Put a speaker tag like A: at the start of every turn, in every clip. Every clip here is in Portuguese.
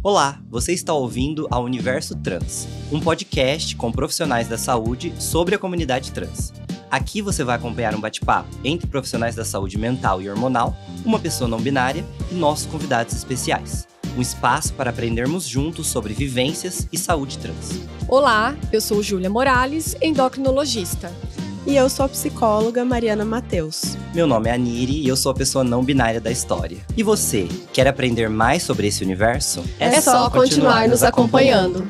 A: Olá, você está ouvindo a Universo Trans, um podcast com profissionais da saúde sobre a comunidade trans. Aqui você vai acompanhar um bate-papo entre profissionais da saúde mental e hormonal, uma pessoa não binária e nossos convidados especiais. Um espaço para aprendermos juntos sobre vivências e saúde trans.
B: Olá, eu sou Júlia Morales, endocrinologista.
C: E eu sou a psicóloga Mariana Mateus.
A: Meu nome é Aniri e eu sou a pessoa não binária da história. E você, quer aprender mais sobre esse universo?
B: É só continuar nos acompanhando.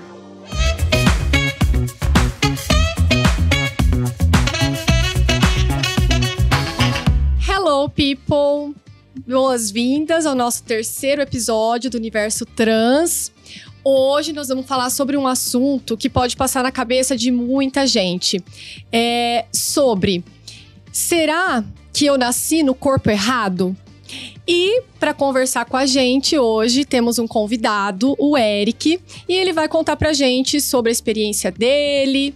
B: Hello, people! Boas-vindas ao nosso terceiro episódio do Universo Trans. Hoje nós vamos falar sobre um assunto que pode passar na cabeça de muita gente. Sobre, será que eu nasci no corpo errado? E para conversar com a gente hoje temos um convidado, o Eric, e ele vai contar pra gente sobre a experiência dele.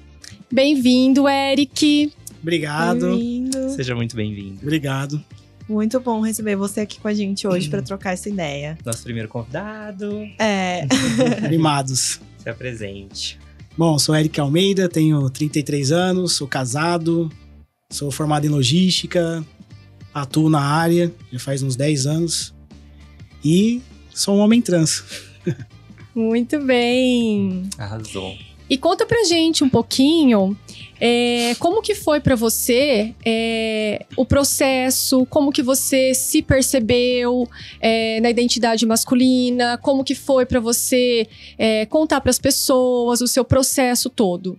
B: Bem-vindo, Eric.
D: Obrigado.
C: Bem-vindo.
A: Seja muito bem-vindo.
D: Obrigado.
C: Muito bom receber você aqui com a gente hoje para trocar essa ideia.
A: Nosso primeiro convidado.
D: Animados.
A: Se apresente.
D: Bom, sou Eric Almeida, tenho 33 anos, sou casado, sou formado em logística, atuo na área já faz uns 10 anos e sou um homem trans.
B: Muito bem.
A: Arrasou.
B: E conta pra gente um pouquinho como que foi pra você o processo, como que você se percebeu na identidade masculina, como que foi pra você contar pras pessoas o seu processo todo.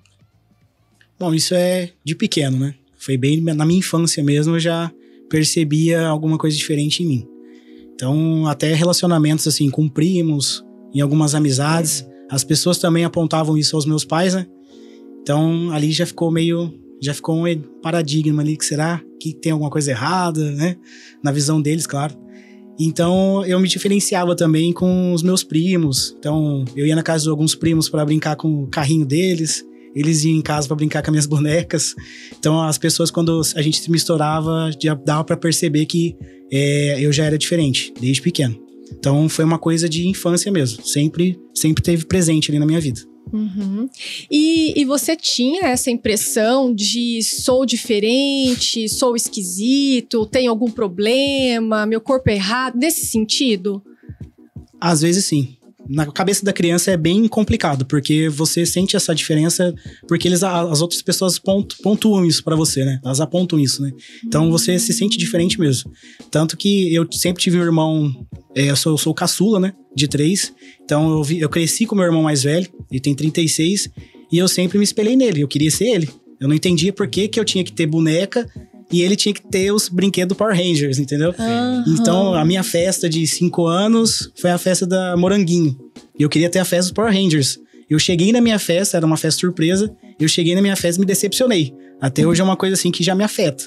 D: Bom, isso é de pequeno, né? Foi bem na minha infância mesmo, eu já percebia alguma coisa diferente em mim. Então, até relacionamentos assim com primos, em algumas amizades, as pessoas também apontavam isso aos meus pais, né? Então, ali já ficou um paradigma ali, que será que tem alguma coisa errada, né? Na visão deles, claro. Então, eu me diferenciava também com os meus primos. Então, eu ia na casa de alguns primos para brincar com o carrinho deles. Eles iam em casa para brincar com as minhas bonecas. Então, as pessoas, quando a gente se misturava, já dava para perceber que eu já era diferente, desde pequeno. Então, foi uma coisa de infância mesmo. Sempre teve presente ali na minha vida.
B: Uhum. E você tinha essa impressão de sou diferente, sou esquisito, tenho algum problema, meu corpo é errado, nesse sentido?
D: Às vezes sim. Na cabeça da criança é bem complicado, porque você sente essa diferença, porque as outras pessoas pontuam isso pra você, né? Elas apontam isso, né? Então você se sente diferente mesmo. Tanto que eu sempre tive um irmão, eu sou o caçula, né? De 3. Então eu cresci com meu irmão mais velho, ele tem 36, e eu sempre me espelhei nele, eu queria ser ele. Eu não entendia por que eu tinha que ter boneca e ele tinha que ter os brinquedos Power Rangers, entendeu?
B: Uhum.
D: Então, a minha festa de 5 anos foi a festa da Moranguinho. E eu queria ter a festa dos Power Rangers. Eu cheguei na minha festa, era uma festa surpresa, eu cheguei na minha festa e me decepcionei. Até hoje é uma coisa assim que já me afeta.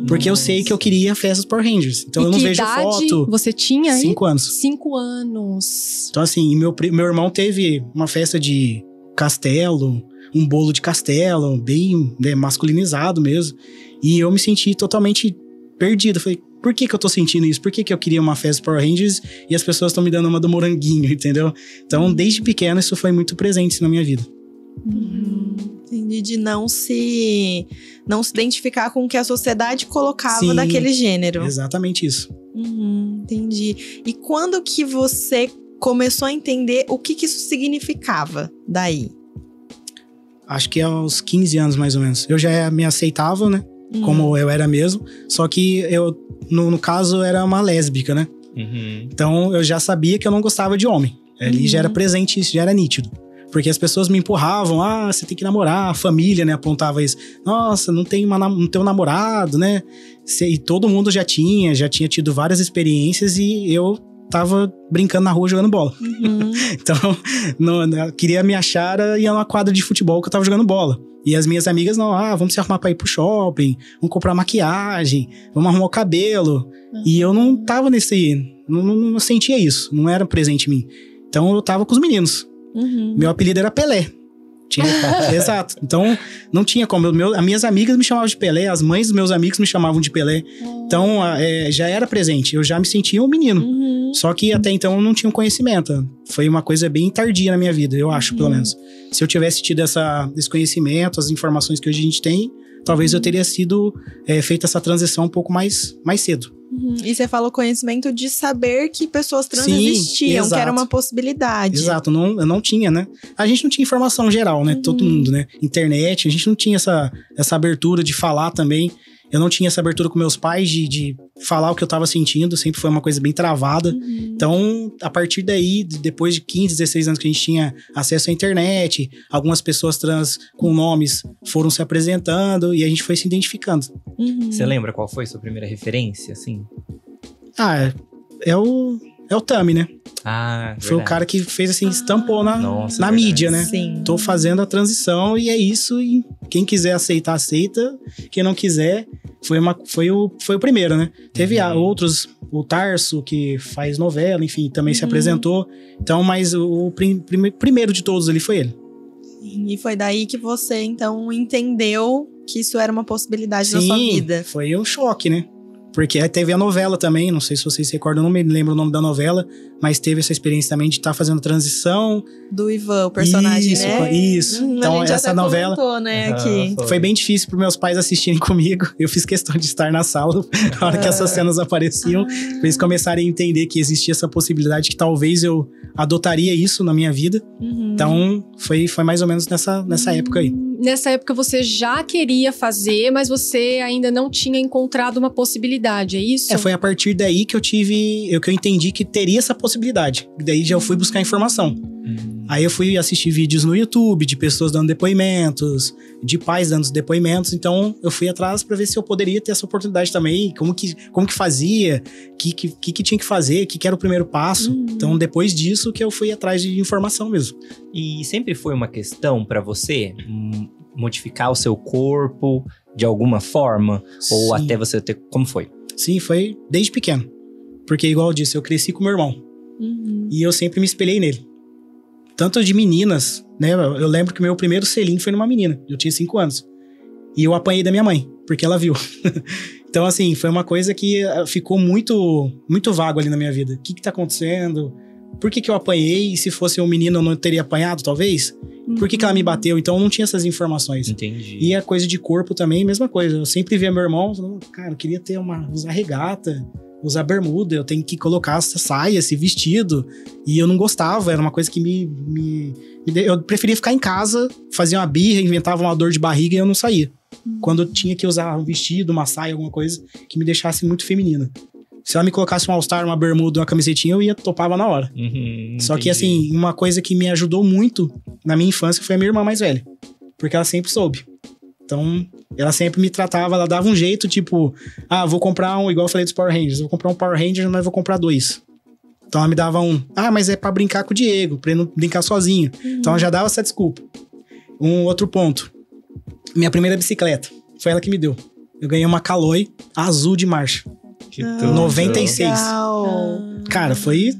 D: Porque eu sei que eu queria a festa dos Power Rangers. Então, eu não vejo foto.
B: Você tinha aí?
D: 5 anos.
B: 5 anos.
D: Então, assim, meu irmão teve uma festa de castelo, um bolo de castelo, bem masculinizado mesmo. E eu me senti totalmente perdido. Falei, por que eu tô sentindo isso? Por que eu queria uma festa Power Rangers e as pessoas estão me dando uma do Moranguinho, entendeu? Então, desde pequeno, isso foi muito presente na minha vida.
C: Entendi, de não se identificar com o que a sociedade colocava daquele gênero.
D: Exatamente isso.
C: Entendi. E quando que você começou a entender o que isso significava daí?
D: Acho que aos 15 anos, mais ou menos. Eu já me aceitava, né? Como eu era mesmo. Só que eu, no caso, era uma lésbica, né? Então, eu já sabia que eu não gostava de homem. Ali já era presente isso, já era nítido. Porque as pessoas me empurravam, você tem que namorar, a família, né, apontava isso. Nossa, não tem um namorado, né? E todo mundo já tinha tido várias experiências e eu tava brincando na rua jogando bola. Então, eu queria me achar, ia numa quadra de futebol que eu tava jogando bola. E as minhas amigas, vamos se arrumar pra ir pro shopping, vamos comprar maquiagem, vamos arrumar o cabelo. E eu não tava não sentia isso, não era presente em mim. Então eu tava com os meninos. Meu apelido era Pelé. Exato. Então, não tinha como. As minhas amigas me chamavam de Pelé, as mães dos meus amigos me chamavam de Pelé. Então, já era presente. Eu já me sentia um menino. Só que até então eu não tinha um conhecimento. Foi uma coisa bem tardia na minha vida, eu acho, pelo menos. Se eu tivesse tido esse conhecimento, as informações que hoje a gente tem, talvez eu teria feito essa transição um pouco mais cedo.
C: E você falou conhecimento de saber que pessoas trans existiam, que era uma possibilidade.
D: Exato, eu não tinha, né? A gente não tinha informação geral, né? Todo mundo, né? Internet, a gente não tinha essa abertura de falar também. Eu não tinha essa abertura com meus pais de falar o que eu tava sentindo, sempre foi uma coisa bem travada. Então, a partir daí, depois de 15, 16 anos que a gente tinha acesso à internet, algumas pessoas trans com nomes foram se apresentando e a gente foi se identificando.
A: Você lembra qual foi a sua primeira referência, assim?
D: É o Tami, né? Foi
A: verdade.
D: o cara que fez assim, estampou na mídia, né?
C: Sim.
D: Tô fazendo a transição e é isso. E quem quiser aceitar, aceita. Quem não quiser, foi o primeiro, né? Teve outros, o Tarso, que faz novela, enfim, também se apresentou. Então, mas o primeiro de todos ali foi ele.
C: E foi daí que você, então, entendeu que isso era uma possibilidade na sua vida.
D: Foi um choque, né? Porque teve a novela também, não sei se vocês se recordam, não me lembro o nome da novela, mas teve essa experiência também de estar fazendo transição.
C: Do Ivan, o personagem, né?
D: Isso. Então, essa novela
C: comentou, né, aqui.
D: Foi bem difícil para meus pais assistirem comigo. Eu fiz questão de estar na sala na hora que essas cenas apareciam, pra eles começarem a entender que existia essa possibilidade, que talvez eu adotaria isso na minha vida. Então, foi mais ou menos nessa época aí.
B: Nessa época você já queria fazer, mas você ainda não tinha encontrado uma possibilidade, é isso?
D: Foi a partir daí que eu entendi que teria essa possibilidade. Daí já eu fui buscar informação. Aí eu fui assistir vídeos no YouTube de pessoas dando depoimentos, de pais dando depoimentos. Então eu fui atrás para ver se eu poderia ter essa oportunidade também. Como que fazia, o que tinha que fazer, o que era o primeiro passo. Então depois disso que eu fui atrás de informação mesmo.
A: E sempre foi uma questão para você modificar o seu corpo de alguma forma? Ou até você ter... Como foi?
D: Sim, foi desde pequeno. Porque igual eu disse, eu cresci com meu irmão. E eu sempre me espelhei nele. Tanto de meninas, né? Eu lembro que meu primeiro selinho foi numa menina. Eu tinha 5 anos. E eu apanhei da minha mãe, porque ela viu. Então, assim, foi uma coisa que ficou muito, muito vago ali na minha vida. O que tá acontecendo? Por que eu apanhei? E se fosse um menino, eu não teria apanhado, talvez? Por que ela me bateu? Então, eu não tinha essas informações.
A: Entendi.
D: E a coisa de corpo também, mesma coisa. Eu sempre via meu irmão falando, cara, eu queria usar regata, usar bermuda, eu tenho que colocar essa saia, esse vestido. E eu não gostava, era uma coisa que eu preferia ficar em casa, fazia uma birra, inventava uma dor de barriga e eu não saía. Quando eu tinha que usar um vestido, uma saia, alguma coisa que me deixasse muito feminina. Se ela me colocasse um all-star, uma bermuda, uma camisetinha, eu topava na hora. Só que, assim, uma coisa que me ajudou muito na minha infância foi a minha irmã mais velha. Porque ela sempre soube. Então, ela sempre me tratava, ela dava um jeito, tipo... vou comprar igual eu falei dos Power Rangers. Vou comprar um Power Ranger, mas vou comprar 2. Então, ela me dava mas é pra brincar com o Diego, pra ele não brincar sozinho. Então, ela já dava essa desculpa. Um outro ponto. Minha primeira bicicleta. Foi ela que me deu. Eu ganhei uma Caloi azul de marcha.
A: Que tudo.
D: 96.
C: Legal.
D: Cara, foi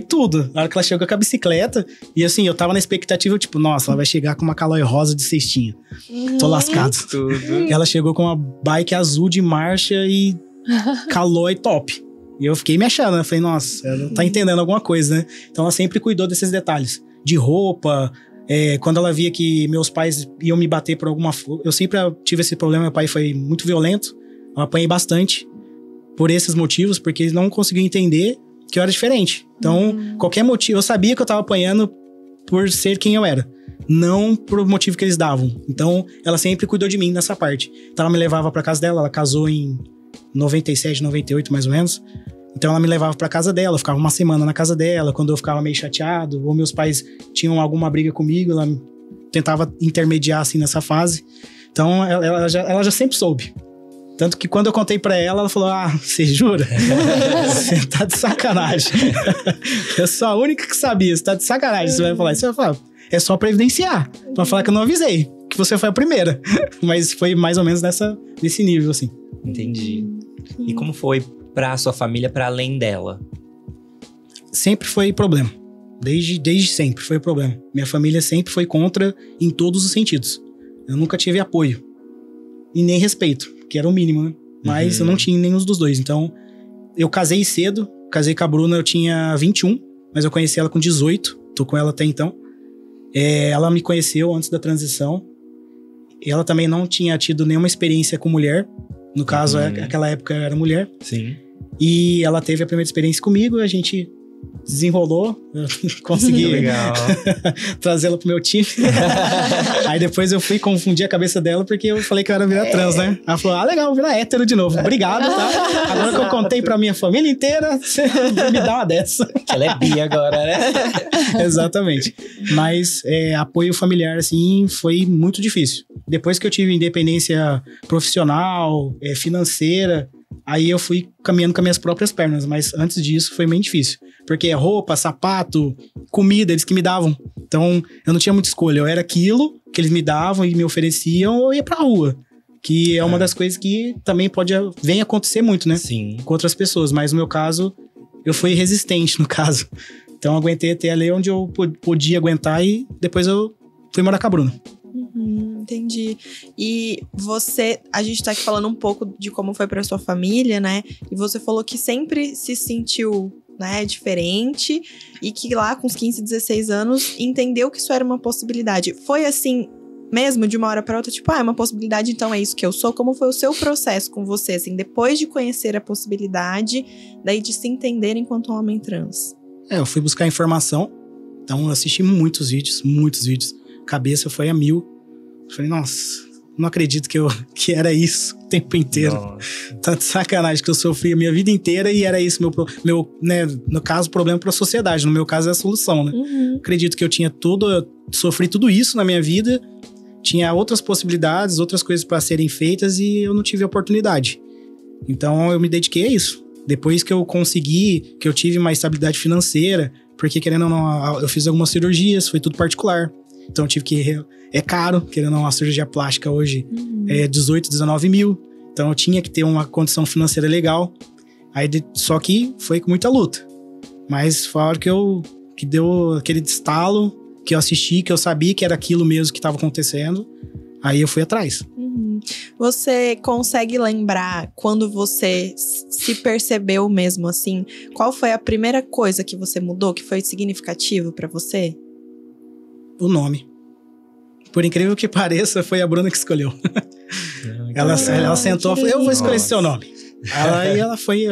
D: tudo. Na hora que ela chegou com a bicicleta, e assim, eu tava na expectativa, tipo, nossa, ela vai chegar com uma Caloi rosa de cestinha. Tô lascado.
A: Tudo.
D: Ela chegou com uma bike azul de marcha e Caloi top. E eu fiquei me achando, né? Falei, nossa, ela tá entendendo alguma coisa, né? Então ela sempre cuidou desses detalhes. De roupa, quando ela via que meus pais iam me bater por alguma... Eu sempre tive esse problema, meu pai foi muito violento. Eu apanhei bastante por esses motivos, porque eles não conseguiam entender que eu era diferente. Então, qualquer motivo... Eu sabia que eu tava apanhando por ser quem eu era. Não por motivo que eles davam. Então, ela sempre cuidou de mim nessa parte. Então, ela me levava pra casa dela. Ela casou em 97, 98, mais ou menos. Então, ela me levava pra casa dela. Eu ficava uma semana na casa dela. Quando eu ficava meio chateado, ou meus pais tinham alguma briga comigo, ela tentava intermediar, assim, nessa fase. Então, ela já sempre soube. Tanto que quando eu contei pra ela, ela falou, você jura? Você tá de sacanagem. Eu sou a única que sabia, você tá de sacanagem. Você vai falar, você vai falar, é só pra evidenciar. Pra falar que eu não avisei, que você foi a primeira. Mas foi mais ou menos nesse nível, assim.
A: Entendi. E como foi pra sua família, pra além dela?
D: Sempre foi problema. Desde sempre foi o problema. Minha família sempre foi contra em todos os sentidos. Eu nunca tive apoio. E nem respeito, que era o mínimo, né? Mas eu não tinha nenhum dos dois. Então, eu casei cedo. Casei com a Bruna, eu tinha 21. Mas eu conheci ela com 18. Tô com ela até então. Ela me conheceu antes da transição. Ela também não tinha tido nenhuma experiência com mulher. No caso, naquela época eu era mulher.
A: Sim.
D: E ela teve a primeira experiência comigo. A gente desenrolou. Eu consegui trazê-la pro meu time. Aí depois eu fui confundir a cabeça dela porque eu falei que eu era virar trans, né? Ela falou, legal, vou virar hétero de novo. Obrigado, tá? Agora que eu contei pra minha família inteira, você me dá uma dessa.
A: Que ela é bi agora, né?
D: Exatamente. Mas apoio familiar, assim, foi muito difícil. Depois que eu tive independência profissional, financeira, aí eu fui caminhando com as minhas próprias pernas. Mas antes disso foi bem difícil. Porque roupa, sapato, comida, eles que me davam. Então, eu não tinha muita escolha. Eu era aquilo que eles me davam e me ofereciam, ou eu ia pra rua. Que é uma das coisas que também vem acontecer muito, né?
A: Sim.
D: Com outras pessoas. Mas no meu caso, eu fui resistente, no caso. Então, eu aguentei até ali onde eu podia aguentar e depois eu fui morar com a Bruna.
C: Entendi. E a gente tá aqui falando um pouco de como foi pra sua família, né? E você falou que sempre se sentiu, né, diferente e que lá com os 15, 16 anos entendeu que isso era uma possibilidade. Foi assim mesmo, de uma hora pra outra, tipo, é uma possibilidade, então é isso que eu sou? Como foi o seu processo com você, assim, depois de conhecer a possibilidade, daí de se entender enquanto homem trans?
D: Eu fui buscar informação, então eu assisti muitos vídeos. Cabeça foi a 1000. Falei, nossa, não acredito que era isso o tempo inteiro. Nossa. Tá de sacanagem que eu sofri a minha vida inteira e era isso meu né, no caso, problema pra sociedade. No meu caso, é a solução, né? Acredito que eu sofri tudo isso na minha vida, tinha outras possibilidades, outras coisas pra serem feitas e eu não tive oportunidade. Então, eu me dediquei a isso. Depois que eu consegui, que eu tive uma estabilidade financeira, porque querendo ou não, eu fiz algumas cirurgias, foi tudo particular. Então eu tive que... É caro, querendo ou não, a cirurgia plástica hoje é 18, 19 mil. Então eu tinha que ter uma condição financeira legal. Aí, só que foi com muita luta. Mas foi a hora que deu aquele estalo, que eu assisti, que eu sabia que era aquilo mesmo que estava acontecendo. Aí eu fui atrás.
C: Você consegue lembrar quando você se percebeu mesmo assim? Qual foi a primeira coisa que você mudou, que foi significativo pra você?
D: O nome. Por incrível que pareça, foi a Bruna que escolheu. Ela sentou e falou, eu vou escolher seu nome. Aí ela foi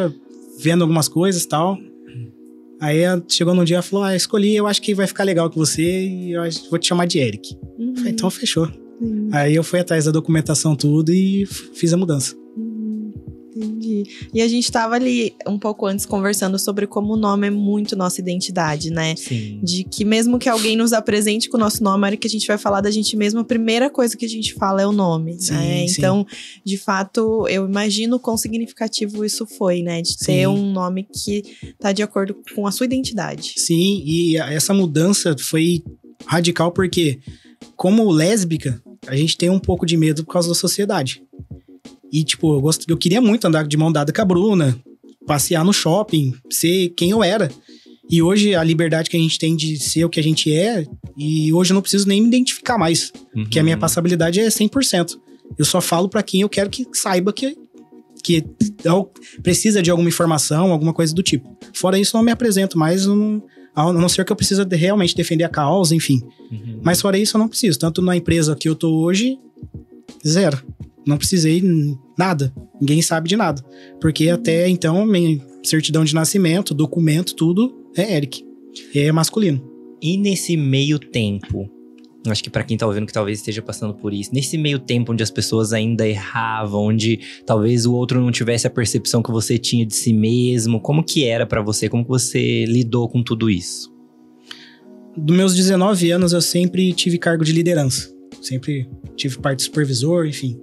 D: vendo algumas coisas e tal. Aí chegou num dia e falou, escolhi, eu acho que vai ficar legal com você e eu vou te chamar de Eric. Falei, então fechou. Aí eu fui atrás da documentação tudo e fiz a mudança.
C: Entendi. E a gente tava ali um pouco antes conversando sobre como o nome é muito nossa identidade, né?
A: Sim.
C: De que mesmo que alguém nos apresente com o nosso nome, a hora que a gente vai falar da gente mesmo, a primeira coisa que a gente fala é o nome, né? Então, de fato, eu imagino quão significativo isso foi, né? De ter um nome que tá de acordo com a sua identidade.
D: Sim, e essa mudança foi radical porque, como lésbica, a gente tem um pouco de medo por causa da sociedade. E, tipo, eu queria muito andar de mão dada com a Bruna, passear no shopping, ser quem eu era. E hoje, a liberdade que a gente tem de ser o que a gente é, e hoje eu não preciso nem me identificar mais, porque a minha passabilidade é 100%. Eu só falo pra quem eu quero que saiba que precisa de alguma informação, alguma coisa do tipo. Fora isso, eu não me apresento mais, a não ser que eu precise realmente defender a causa, enfim. Mas fora isso, eu não preciso. Tanto na empresa que eu tô hoje, zero. Não precisei nada. Ninguém sabe de nada. Porque até então, minha certidão de nascimento, documento, tudo é Eric. É masculino.
A: E nesse meio tempo, acho que pra quem tá ouvindo que talvez esteja passando por isso, nesse meio tempo onde as pessoas ainda erravam, onde talvez o outro não tivesse a percepção que você tinha de si mesmo, como que era pra você? Como que você lidou com tudo isso?
D: Dos meus 19 anos, eu sempre tive cargo de liderança. Sempre tive parte de supervisor, enfim.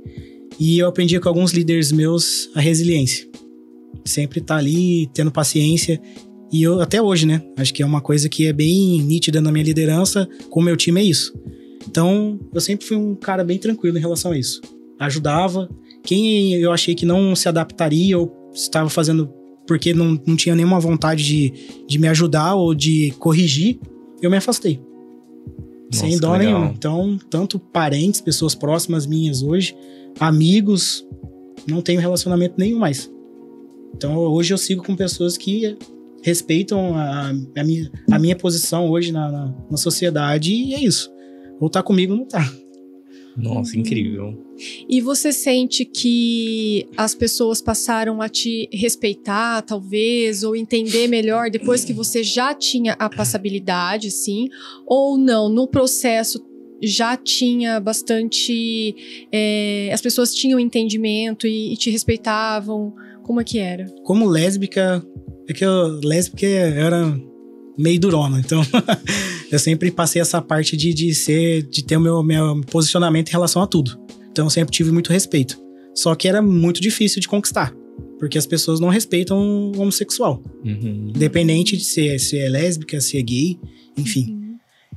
D: E eu aprendi com alguns líderes meus a resiliência. Sempre tá ali, tendo paciência. E eu, até hoje, né? Acho que é uma coisa que é bem nítida na minha liderança, com o meu time é isso. Então, eu sempre fui um cara bem tranquilo em relação a isso. Ajudava. Quem eu achei que não se adaptaria ou estava fazendo porque não tinha nenhuma vontade de me ajudar ou de corrigir, eu me afastei.
A: Nossa,
D: sem dó
A: que legal.
D: nenhuma. Então, tanto parentes, pessoas próximas minhas hoje, amigos, não tenho relacionamento nenhum mais. Então, hoje eu sigo com pessoas que respeitam a minha posição hoje na sociedade, e é isso. Ou tá comigo ou não tá.
A: Nossa, incrível.
B: E você sente que as pessoas passaram a te respeitar, talvez, ou entender melhor depois que você já tinha a passabilidade, sim? Ou não? No processo já tinha bastante... as pessoas tinham entendimento e te respeitavam? Como é que era?
D: Como lésbica, lésbica era meio durona, então eu sempre passei essa parte de ter o meu posicionamento em relação a tudo. Então eu sempre tive muito respeito. Só que era muito difícil de conquistar, porque as pessoas não respeitam o homossexual. Independente de se é lésbica, se é gay, enfim.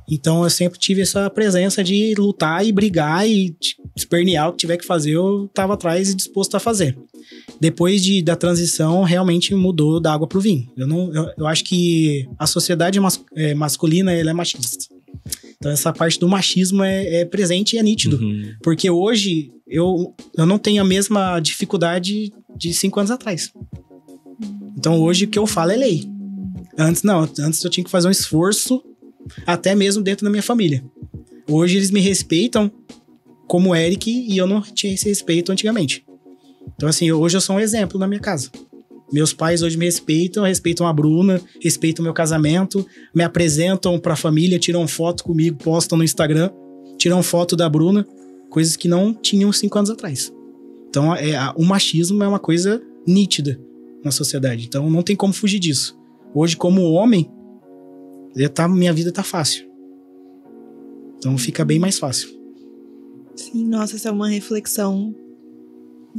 D: Então eu sempre tive essa presença de lutar e brigar e espernear o que tiver que fazer, eu tava atrás e disposto a fazer. Depois da transição, realmente mudou da água pro vinho. Eu acho que a sociedade masculina, ela é machista. Então essa parte do machismo é presente e é nítido. Porque hoje eu não tenho a mesma dificuldade de 5 anos atrás. Então hoje o que eu falo é lei. Antes eu tinha que fazer um esforço, até mesmo dentro da minha família. Hoje eles me respeitam como Eric, e eu não tinha esse respeito antigamente. Então assim, hoje eu sou um exemplo na minha casa. Meus pais hoje me respeitam a Bruna, respeitam o meu casamento, me apresentam pra família, tiram foto comigo, postam no Instagram, tiram foto da Bruna, coisas que não tinham 5 anos atrás. Então o machismo é uma coisa nítida na sociedade, então não tem como fugir disso. Hoje, como homem, minha vida tá fácil. Então fica bem mais fácil.
C: Sim, nossa, essa é uma reflexão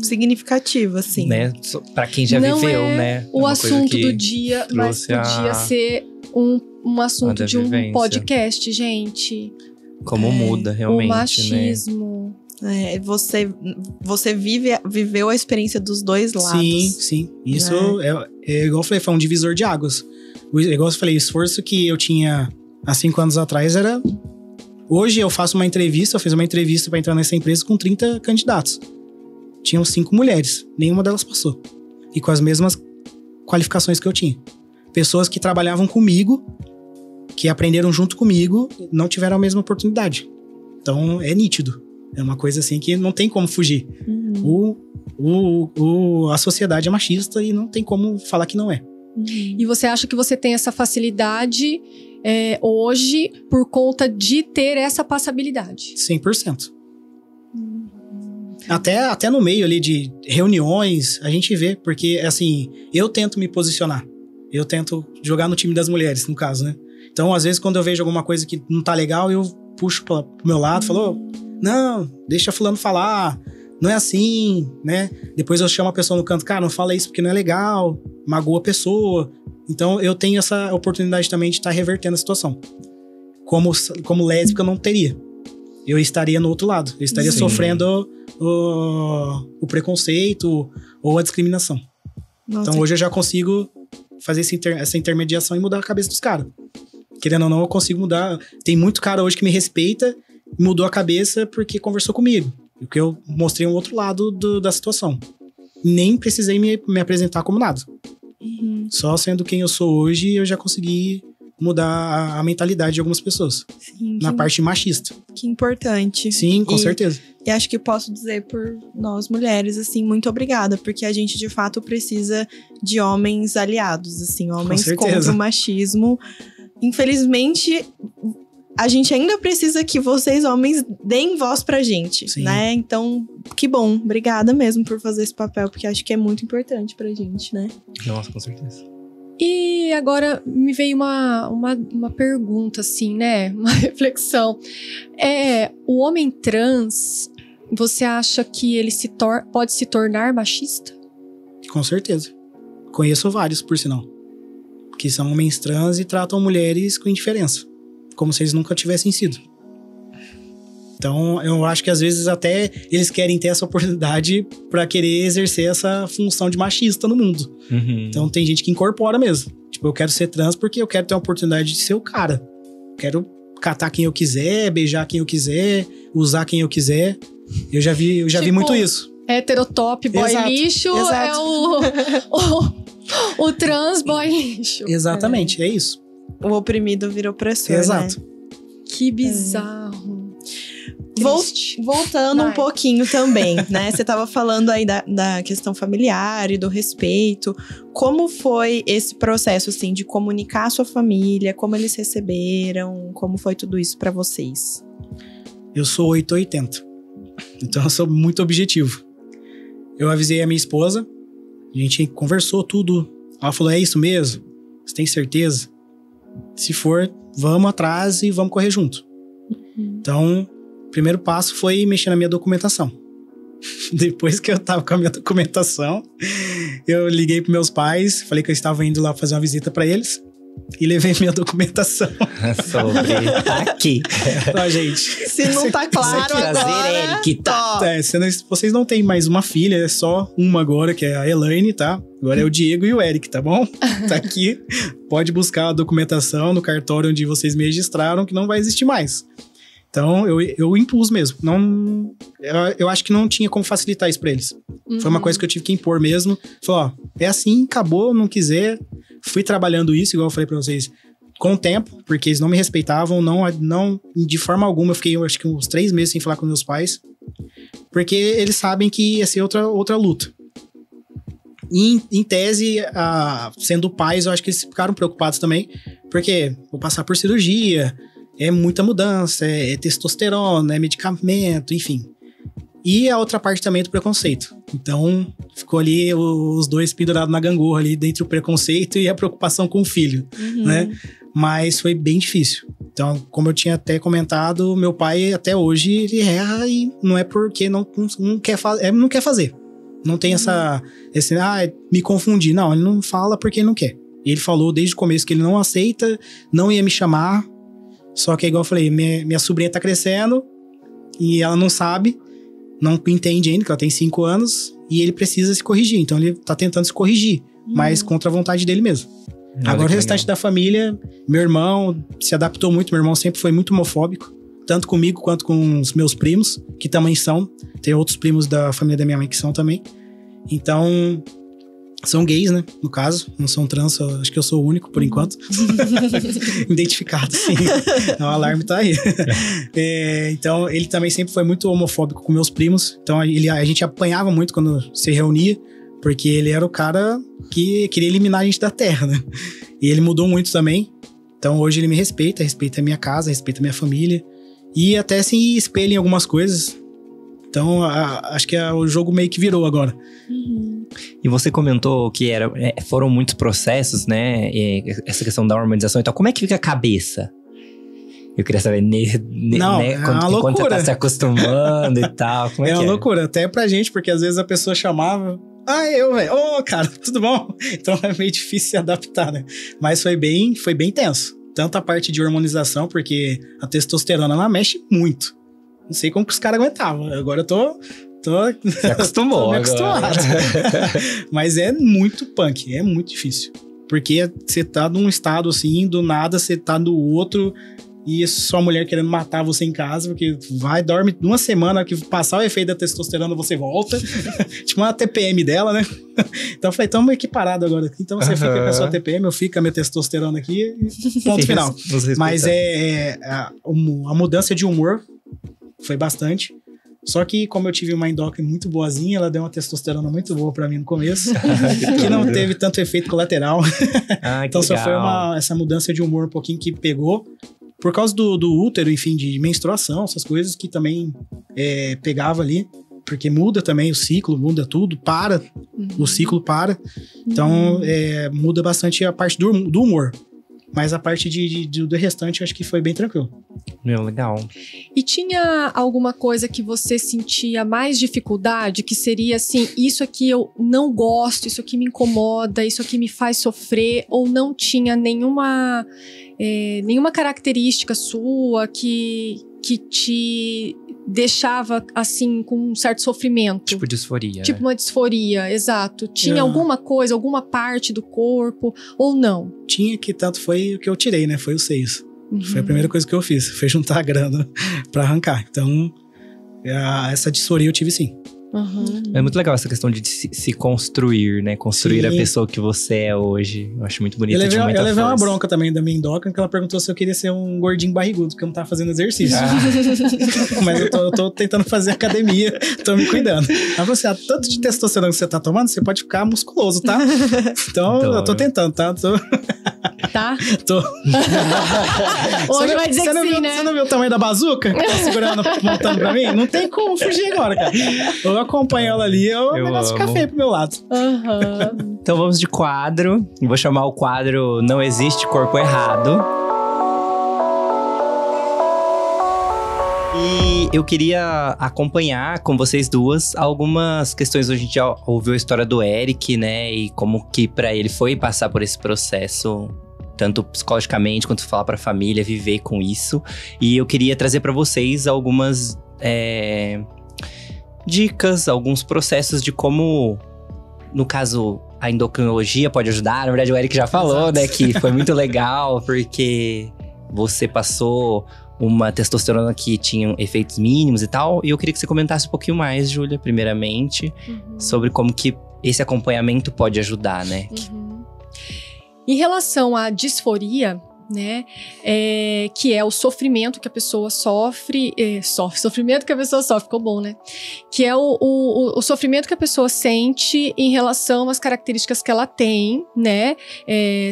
C: significativa, assim.
A: Né? Pra quem já
B: não
A: viveu,
B: é
A: né?
B: o
A: Uma
B: assunto
A: coisa que
B: do dia, mas
A: trouxe
B: podia ser um assunto de um
A: vivência.
B: podcast, gente.
A: Como muda realmente,
B: O
A: né?
B: machismo.
C: Você viveu a experiência dos dois lados.
D: Sim. Isso é igual eu falei, foi um divisor de águas. Igual eu falei, o esforço que eu tinha há 5 anos atrás era... Hoje eu fiz uma entrevista para entrar nessa empresa com 30 candidatos. Tinham 5 mulheres, nenhuma delas passou. E com as mesmas qualificações que eu tinha. Pessoas que trabalhavam comigo, que aprenderam junto comigo, não tiveram a mesma oportunidade. Então é nítido. É uma coisa assim que não tem como fugir. A sociedade é machista e não tem como falar que não é.
B: E você acha que você tem essa facilidade hoje por conta de ter essa passabilidade?
D: 100%. Até no meio ali de reuniões, a gente vê, porque assim, eu tento me posicionar. Eu tento jogar no time das mulheres, no caso, né? Então, às vezes, quando eu vejo alguma coisa que não tá legal, eu puxo pro meu lado, falo, não, deixa fulano falar, não é assim, né? Depois eu chamo a pessoa no canto, cara, não fala isso porque não é legal, magoa a pessoa. Então, eu tenho essa oportunidade também de estar revertendo a situação. Como lésbica, eu não teria. Eu estaria no outro lado. Eu estaria sofrendo o preconceito ou a discriminação.
C: Nossa.
D: Então, hoje eu já consigo fazer essa intermediação e mudar a cabeça dos caras. Querendo ou não, eu consigo mudar. Tem muito cara hoje que me respeita e mudou a cabeça porque conversou comigo. Porque eu mostrei um outro lado da situação. Nem precisei me apresentar como nada. Só sendo quem eu sou hoje, eu já consegui mudar a mentalidade de algumas pessoas.
C: Sim,
D: na parte machista.
C: Que importante.
D: Sim, com certeza.
C: E acho que posso dizer por nós mulheres, assim, muito obrigada, porque a gente de fato precisa de homens aliados, assim, homens contra o machismo. Infelizmente, a gente ainda precisa que vocês, homens, deem voz pra gente, né? Então, que bom. Obrigada mesmo por fazer esse papel, porque acho que é muito importante pra gente, né?
A: Nossa, com certeza.
B: E agora me veio uma pergunta, assim, né? Uma reflexão. O homem trans, você acha que ele pode se tornar machista?
D: Com certeza. Conheço vários, por sinal. Que são homens trans e tratam mulheres com indiferença. Como se eles nunca tivessem sido. Então, eu acho que às vezes até eles querem ter essa oportunidade pra querer exercer essa função de machista no mundo. Então, tem gente que incorpora mesmo. Tipo, eu quero ser trans porque eu quero ter a oportunidade de ser o cara. quero catar quem eu quiser, beijar quem eu quiser, usar quem eu quiser. Eu já vi
B: Tipo,
D: muito isso.
B: Heterotop boy
D: Exato,
B: lixo
D: exato.
B: é o trans boy lixo.
D: Exatamente, é isso.
C: O oprimido vira opressor,
D: Exato.
C: né?
B: Que bizarro. Triste.
C: Voltando
B: Vai.
C: um pouquinho também, né? Você tava falando aí da questão familiar e do respeito. Como foi esse processo, assim, de comunicar a sua família? Como eles receberam? Como foi tudo isso pra vocês?
D: Eu sou 880. Então eu sou muito objetivo. Eu avisei a minha esposa, a gente conversou tudo. Ela falou, é isso mesmo? Você tem certeza? Se for, vamos atrás e vamos correr junto. Então, o primeiro passo foi mexer na minha documentação. Depois que eu tava com a minha documentação, eu liguei pros meus pais, falei que eu estava indo lá fazer uma visita pra eles e levei minha documentação.
A: Sobre aqui.
D: Ó, gente.
C: Se não tá claro
A: Prazer,
C: agora...
A: Eric, tá?
D: Vocês não têm mais uma filha, é só uma agora, que é a Elaine, tá? Agora é o Diego e o Eric, tá bom? Tá aqui. Pode buscar a documentação no cartório onde vocês me registraram, que não vai existir mais. Então, eu impus mesmo. Não, eu acho que não tinha como facilitar isso pra eles. Foi uma coisa que eu tive que impor mesmo. Falei, ó, é assim, acabou, não quiser. Fui trabalhando isso, igual eu falei pra vocês, com o tempo, porque eles não me respeitavam, não de forma alguma. Eu fiquei, acho que uns 3 meses sem falar com meus pais. Porque eles sabem que ia ser outra luta. E, em tese, sendo pais, eu acho que eles ficaram preocupados também. Porque vou passar por cirurgia, é muita mudança, é testosterona, é medicamento, enfim. E a outra parte também do preconceito. Então, ficou ali os dois pendurados na gangorra ali, dentre o preconceito e a preocupação com o filho, né? Mas foi bem difícil. Então, como eu tinha até comentado, meu pai até hoje, ele erra e não é porque não quer fazer, não quer fazer. Não tem me confundi. Não, ele não fala porque ele não quer. Ele falou desde o começo que ele não aceita, não ia me chamar. Só que, igual eu falei, minha sobrinha tá crescendo e ela não sabe, não entende ainda, que ela tem 5 anos, e ele precisa se corrigir. Então, ele tá tentando se corrigir, mas contra a vontade dele mesmo. Agora, o restante da família, meu irmão se adaptou muito. Meu irmão sempre foi muito homofóbico, tanto comigo quanto com os meus primos, que também são. Tem outros primos da família da minha mãe que são também. Então, são gays, né? No caso, não são trans, acho que eu sou o único por enquanto. Identificado, sim. O alarme tá aí. Então, ele também sempre foi muito homofóbico com meus primos. Então, a gente apanhava muito quando se reunia, porque ele era o cara que queria eliminar a gente da terra, né? E ele mudou muito também. Então, hoje ele me respeita a minha casa, respeita a minha família. E até se espelha em algumas coisas. Então, acho que o jogo meio que virou agora.
A: E você comentou que foram muitos processos, né? Essa questão da hormonização e tal. Como é que fica a cabeça? Eu queria saber, enquanto você tá se acostumando e tal. Como é que
D: uma loucura, até pra gente, porque às vezes a pessoa chamava... velho. Cara, tudo bom? Então é meio difícil se adaptar, né? Mas foi bem tenso. Tanto a parte de hormonização, porque a testosterona, ela mexe muito. Não sei como que os caras aguentavam. Agora eu tô
A: se acostumou.
D: Tô me acostumado. Mas é muito punk, é muito difícil. Porque você tá num estado assim, do nada você tá no outro, e sua mulher querendo matar você em casa, porque dorme 1 semana, que passar o efeito da testosterona você volta. Tipo uma TPM dela, né? Então eu falei, estamos equiparados agora. Então você fica com a sua TPM, eu fico com a minha testosterona aqui, e ponto final. Mas a mudança de humor foi bastante. Só que, como eu tive uma endócrina muito boazinha, ela deu uma testosterona muito boa pra mim no começo, que não teve tanto efeito colateral. Então só foi essa mudança de humor um pouquinho que pegou. Por causa do útero, enfim, de menstruação, essas coisas que também pegava ali. Porque muda também o ciclo, muda tudo, para. O ciclo para. Então, muda bastante a parte do humor. Mas a parte do restante, eu acho que foi bem tranquilo.
A: Meu, legal.
B: E tinha alguma coisa que você sentia mais dificuldade? Que seria assim, isso aqui eu não gosto, isso aqui me incomoda, isso aqui me faz sofrer? Ou não tinha nenhuma característica sua que te deixava, assim, com um certo sofrimento?
A: Tipo disforia,
B: Tipo uma disforia, exato. Tinha alguma coisa, alguma parte do corpo, ou não?
D: Tinha, que tanto foi o que eu tirei, né? Foi os seios. Foi a primeira coisa que eu fiz, foi juntar a grana pra arrancar. Então, essa disforia eu tive sim.
A: É muito legal essa questão de se construir, né? Construir
D: Sim.
A: a pessoa que você é hoje. Eu acho muito bonito.
D: Eu levei uma bronca também da minha endócrina, que ela perguntou se eu queria ser um gordinho barrigudo, porque eu não tava fazendo exercício. Mas eu tô tentando fazer academia, tô me cuidando. Ela falou assim, tanto de testosterona que você tá tomando, você pode ficar musculoso, tá? Então eu tô tentando, tá?
B: Tá?
D: Tô.
B: Hoje vai dizer que sim, né?
D: Você não viu o tamanho da bazuca que tá segurando, montando pra mim? Não tem como fugir agora, cara. Eu acompanho ela ali, o negócio fica feio pro meu lado.
A: Então vamos de quadro. Vou chamar o quadro Não Existe Corpo Errado. E eu queria acompanhar com vocês duas algumas questões. A gente já ouviu a história do Eric, né? E como que pra ele foi passar por esse processo, tanto psicologicamente quanto falar pra família, viver com isso. E eu queria trazer pra vocês algumas dicas, alguns processos de como, no caso, a endocrinologia pode ajudar. Na verdade, o Eric já falou, né, que foi muito legal, porque você passou uma testosterona que tinha efeitos mínimos e tal. E eu queria que você comentasse um pouquinho mais, Júlia, primeiramente, sobre como que esse acompanhamento pode ajudar, né?
B: Em relação à disforia, né, que é o sofrimento que a pessoa sofre, sofrimento que a pessoa sofre, ficou bom, né? Que é o sofrimento que a pessoa sente em relação às características que ela tem, né,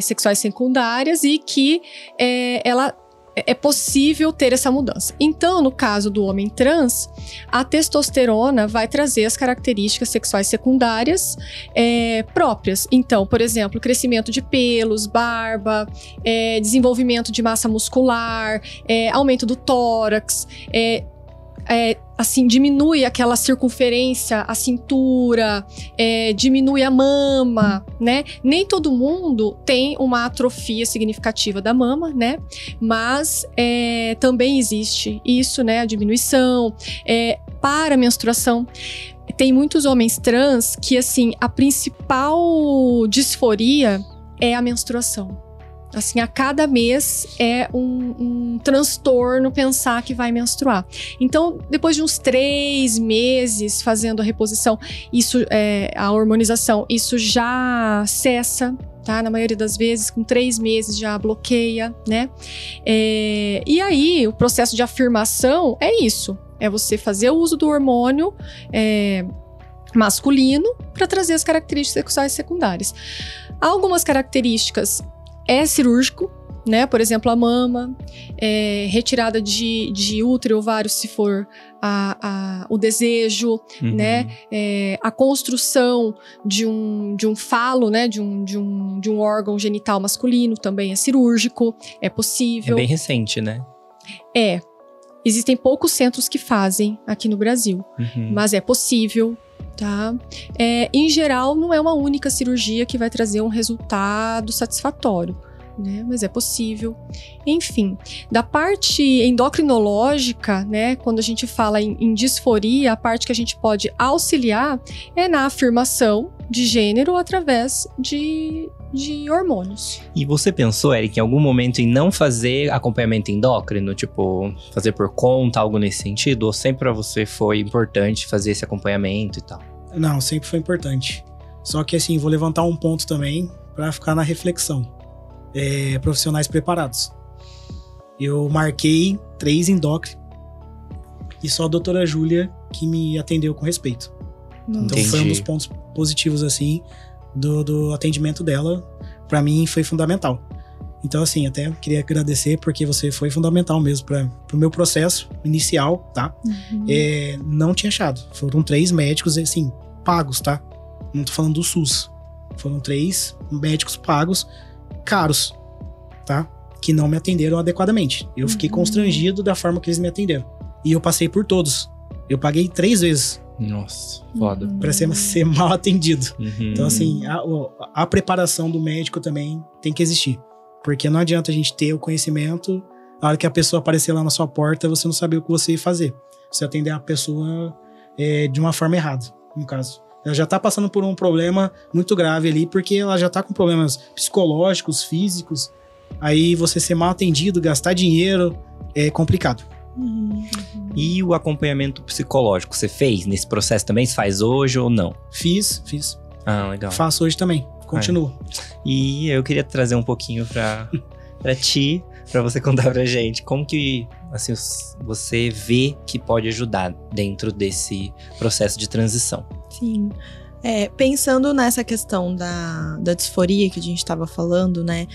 B: sexuais secundárias, e que ela é possível ter essa mudança. Então, no caso do homem trans, a testosterona vai trazer as características sexuais secundárias próprias. Então, por exemplo, crescimento de pelos, barba, desenvolvimento de massa muscular, aumento do tórax, assim, diminui aquela circunferência, a cintura, diminui a mama, né? Nem todo mundo tem uma atrofia significativa da mama, né? Mas também existe isso, né? A diminuição. Para a menstruação, tem muitos homens trans que, assim, a principal disforia é a menstruação. Assim, a cada mês é um transtorno pensar que vai menstruar. Então, depois de uns 3 meses fazendo a reposição, a hormonização, isso já cessa, tá? Na maioria das vezes, com 3 meses já bloqueia, né? E aí, o processo de afirmação é isso. É você fazer o uso do hormônio masculino para trazer as características sexuais secundárias. Há algumas características cirúrgico, né? Por exemplo, a mama, retirada de útero e ovário, se for o desejo, né? A construção de um falo, né? De um órgão genital masculino também é cirúrgico, é possível.
A: É bem recente, né?
B: Existem poucos centros que fazem aqui no Brasil, mas é possível. Tá? Em geral, não é uma única cirurgia que vai trazer um resultado satisfatório, né? Mas é possível. Enfim, da parte endocrinológica, né? Quando a gente fala em disforia, a parte que a gente pode auxiliar é na afirmação de gênero através de hormônios.
A: E você pensou, Eric, em algum momento em não fazer acompanhamento endócrino? Tipo, fazer por conta, algo nesse sentido? Ou sempre pra você foi importante fazer esse acompanhamento e tal?
D: Não, sempre foi importante. Só que assim, vou levantar um ponto também pra ficar na reflexão. Profissionais preparados. Eu marquei 3 endócrinos e só a doutora Júlia que me atendeu com respeito. Então foi um dos pontos positivos, assim, do atendimento dela. Pra mim foi fundamental. Então, assim, até queria agradecer porque você foi fundamental mesmo pro meu processo inicial, tá? Não tinha achado. Foram 3 médicos, assim, pagos, tá? Não tô falando do SUS. Foram 3 médicos pagos, caros, tá? Que não me atenderam adequadamente. Eu fiquei constrangido da forma que eles me atenderam. E eu passei por todos. Eu paguei 3 vezes.
A: Nossa, foda.
D: Pra ser mal atendido. Então, assim, a preparação do médico também tem que existir. Porque não adianta a gente ter o conhecimento, a hora que a pessoa aparecer lá na sua porta, você não saber o que você fazer. Você atender a pessoa de uma forma errada, no caso. Ela já tá passando por um problema muito grave ali, porque ela já tá com problemas psicológicos, físicos, aí você ser mal atendido, gastar dinheiro, é complicado.
A: E o acompanhamento psicológico, você fez nesse processo também? Você faz hoje ou não?
D: Fiz.
A: Ah, legal.
D: Faço hoje também, continuo.
A: E eu queria trazer um pouquinho pra ti, pra você contar pra gente como que assim, você vê que pode ajudar dentro desse processo de transição.
C: Sim. Pensando nessa questão da disforia que a gente estava falando, né?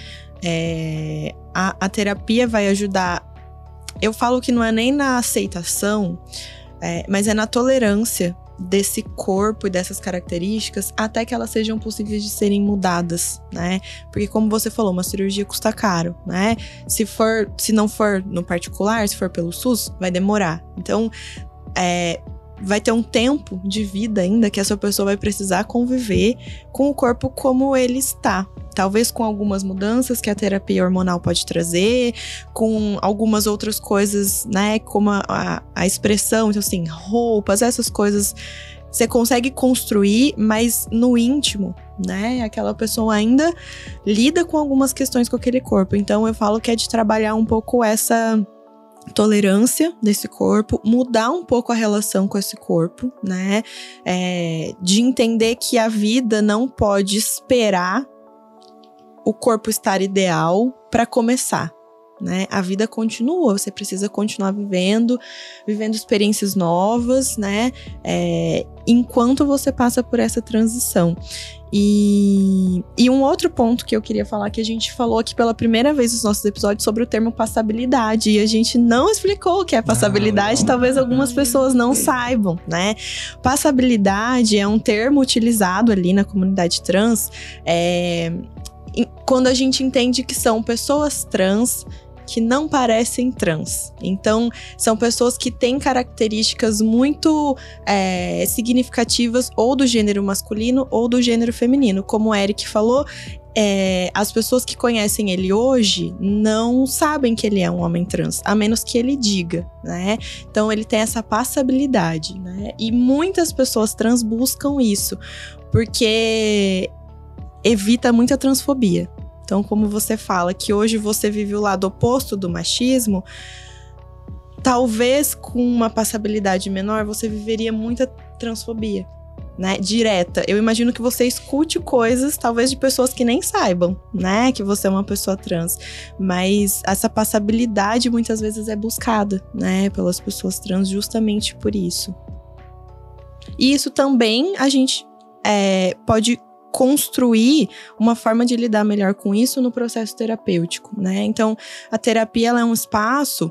C: A terapia vai ajudar. Eu falo que não é nem na aceitação, mas é na tolerância desse corpo e dessas características até que elas sejam possíveis de serem mudadas, né? Porque como você falou, uma cirurgia custa caro, né? Se não for no particular, se for pelo SUS, vai demorar. Então, vai ter um tempo de vida ainda que essa pessoa vai precisar conviver com o corpo como ele está. Talvez com algumas mudanças que a terapia hormonal pode trazer, com algumas outras coisas, né, como a expressão, então assim, roupas, essas coisas você consegue construir, mas no íntimo, né, aquela pessoa ainda lida com algumas questões com aquele corpo. Então eu falo que é de trabalhar um pouco essa tolerância desse corpo, mudar um pouco a relação com esse corpo, né, de entender que a vida não pode esperar o corpo estar ideal para começar, né? A vida continua, você precisa continuar vivendo experiências novas, né? Enquanto você passa por essa transição. E um outro ponto que eu queria falar, que a gente falou aqui pela primeira vez nos nossos episódios sobre o termo passabilidade, e a gente não explicou o que é passabilidade, talvez algumas pessoas não saibam, né? Passabilidade é um termo utilizado ali na comunidade trans, quando a gente entende que são pessoas trans que não parecem trans. Então, são pessoas que têm características muito significativas ou do gênero masculino ou do gênero feminino. Como o Eric falou, as pessoas que conhecem ele hoje não sabem que ele é um homem trans, a menos que ele diga, né? Então, ele tem essa passabilidade, né? E muitas pessoas trans buscam isso, porque evita muita transfobia. Então, como você fala que hoje você vive o lado oposto do machismo, talvez com uma passabilidade menor você viveria muita transfobia, né? Direta. Eu imagino que você escute coisas, talvez de pessoas que nem saibam, né? Que você é uma pessoa trans. Mas essa passabilidade muitas vezes é buscada, né? Pelas pessoas trans justamente por isso. E isso também a gente pode construir uma forma de lidar melhor com isso no processo terapêutico, né? Então, a terapia ela é um espaço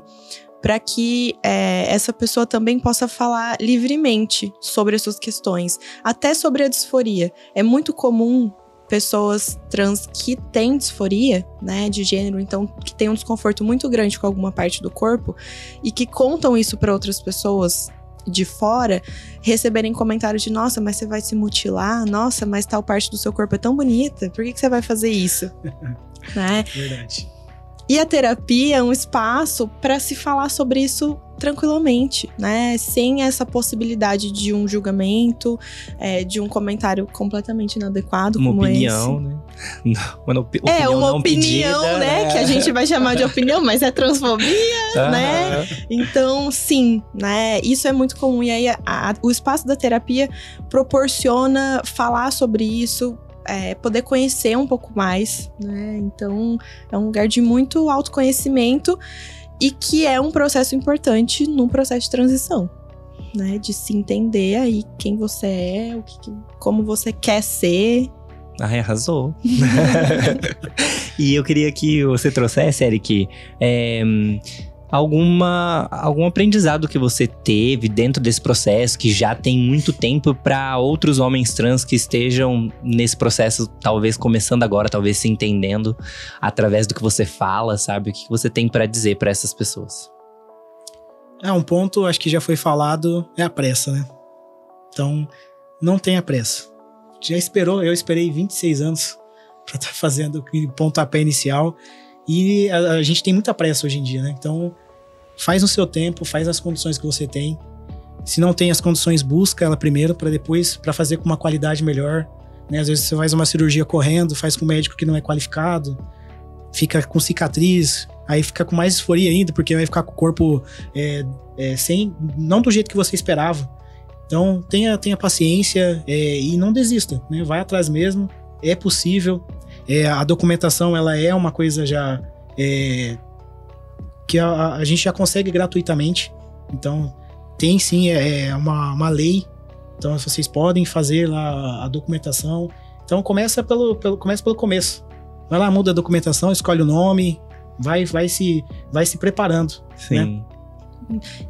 C: para que essa pessoa também possa falar livremente sobre as suas questões, até sobre a disforia. É muito comum pessoas trans que têm disforia, né, de gênero, então que tem um desconforto muito grande com alguma parte do corpo e que contam isso para outras pessoas de fora, receberem comentários de nossa, mas você vai se mutilar? Nossa, mas tal parte do seu corpo é tão bonita, por que você vai fazer isso? Né?
D: Verdade.
C: E a terapia é um espaço para se falar sobre isso tranquilamente, né? Sem essa possibilidade de um julgamento, de um comentário completamente inadequado
A: uma
C: como
A: opinião,
C: esse.
A: Né? Não,
C: uma
A: não
C: opinião,
A: pedida,
C: né? Que a gente vai chamar de opinião, mas é transfobia, né? Então, sim, né? Isso é muito comum. E aí, o espaço da terapia proporciona falar sobre isso, poder conhecer um pouco mais, né? Então, é um lugar de muito autoconhecimento e que é um processo importante no processo de transição, né? De se entender aí quem você é, como você quer ser.
A: Arrasou. E eu queria que você trouxesse, Eric, algum aprendizado que você teve dentro desse processo, que já tem muito tempo, para outros homens trans que estejam nesse processo, talvez começando agora, talvez se entendendo através do que você fala, sabe? O que você tem para dizer para essas pessoas?
D: Um ponto, acho que já foi falado, é a pressa, né? Então, não tenha pressa. Eu esperei 26 anos para estar fazendo o pontapé inicial. E a gente tem muita pressa hoje em dia, né? Então, faz no seu tempo, faz nas condições que você tem. Se não tem as condições, busca ela primeiro para fazer com uma qualidade melhor, né? Às vezes você faz uma cirurgia correndo, faz com um médico que não é qualificado. fica com cicatriz, aí fica com mais disforia ainda, porque vai ficar com o corpo não do jeito que você esperava. Então, tenha paciência e não desista, né? Vai atrás mesmo, é possível. A documentação, ela é uma coisa já que a gente já consegue gratuitamente. Então, tem sim, uma lei. Então, vocês podem fazer lá a documentação. Então, começa pelo começo. Vai lá, muda a documentação, escolhe o nome, vai se preparando.
A: Sim.
D: Né?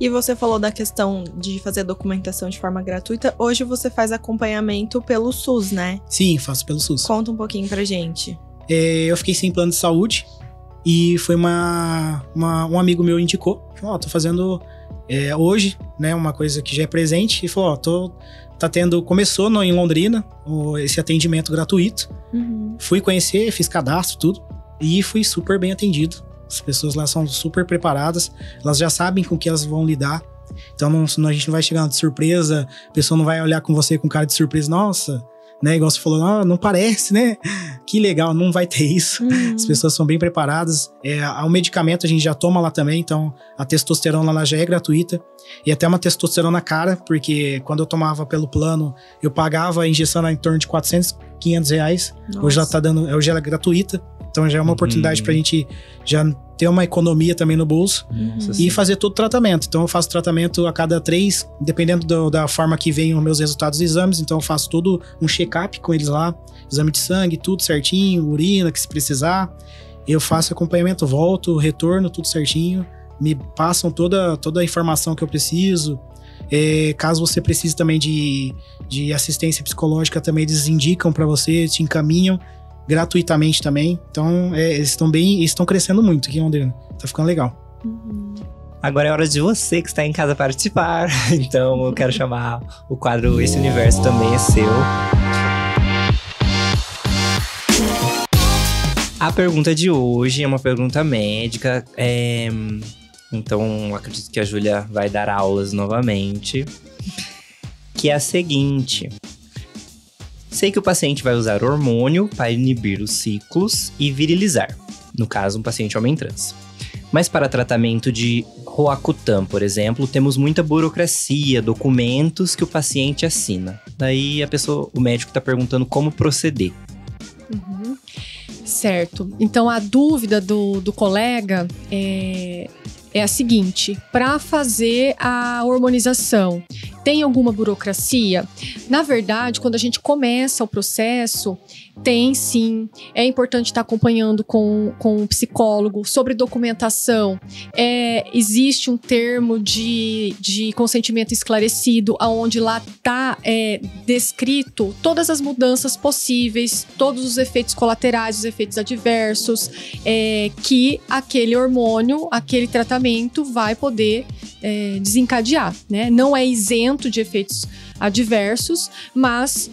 C: E você falou da questão de fazer documentação de forma gratuita. Hoje você faz acompanhamento pelo SUS, né?
D: Sim, faço pelo SUS.
C: Conta um pouquinho pra gente.
D: Eu fiquei sem plano de saúde e foi um amigo meu indicou. Falou, tô fazendo hoje, né, uma coisa que já é presente. E falou, começou em Londrina esse atendimento gratuito.
C: Uhum.
D: Fui conhecer, fiz cadastro, tudo. E fui super bem atendido. As pessoas lá são super preparadas, elas já sabem com que elas vão lidar. Então a gente não vai chegar de surpresa, a pessoa não vai olhar com você com cara de surpresa, nossa, né? Igual você falou, não parece, né? Que legal, não vai ter isso.
C: Uhum.
D: As pessoas são bem preparadas. O medicamento a gente já toma lá também, então a testosterona lá já é gratuita. E até uma testosterona cara, porque quando eu tomava pelo plano, eu pagava a injeção em torno de R$400, R$500.
C: Nossa.
D: Hoje ela é gratuita. Então já é uma oportunidade pra gente já ter uma economia também no bolso. E fazer todo o tratamento. Então eu faço tratamento a cada 3, dependendo da forma que vem os meus resultados dos exames. Então eu faço todo um check-up com eles lá, exame de sangue, tudo certinho, urina, que se precisar. Eu faço acompanhamento, volto, retorno, tudo certinho. Me passam toda a informação que eu preciso. Caso você precise também de assistência psicológica, também eles indicam pra você, te encaminham gratuitamente também. Então, eles estão crescendo muito aqui em Londrina. Tá ficando legal.
C: Uhum.
A: Agora é hora de você que está em casa participar. Então, eu quero chamar o quadro Esse Universo Também é Seu. A pergunta de hoje é uma pergunta médica. Então, acredito que a Júlia vai dar aulas novamente. Que é a seguinte... Sei que o paciente vai usar hormônio para inibir os ciclos e virilizar. No caso, um paciente homem trans. Mas para tratamento de Roacutan, por exemplo, temos muita burocracia, documentos que o paciente assina. Daí o médico está perguntando como proceder.
B: Uhum. Certo. Então a dúvida do colega é a seguinte: para fazer a hormonização, tem alguma burocracia? Na verdade, quando a gente começa o processo, tem sim. É importante estar acompanhando com um psicólogo. Sobre documentação, existe um termo de consentimento esclarecido, onde lá está descrito todas as mudanças possíveis, todos os efeitos colaterais, os efeitos adversos, que aquele hormônio, aquele tratamento vai poder desencadear, né? Não é isento de efeitos adversos, mas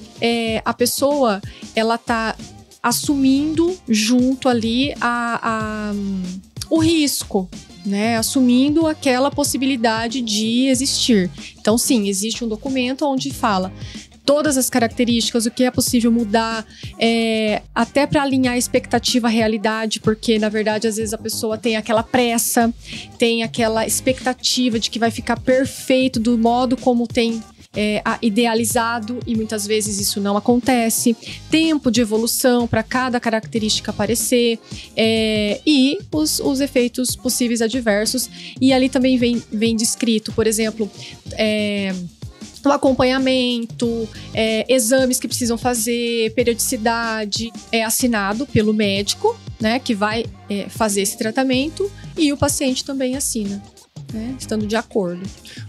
B: a pessoa, ela tá assumindo junto ali o risco, né? Assumindo aquela possibilidade de existir. Então, sim, existe um documento onde fala todas as características, o que é possível mudar, até para alinhar a expectativa à realidade, porque, na verdade, às vezes a pessoa tem aquela pressa, tem aquela expectativa de que vai ficar perfeito do modo como tem idealizado, e muitas vezes isso não acontece. Tempo de evolução para cada característica aparecer, e os efeitos possíveis adversos. E ali também vem descrito, por exemplo, o acompanhamento, exames que precisam fazer, periodicidade, é assinado pelo médico, né, que vai fazer esse tratamento, e o paciente também assina, né, estando de acordo.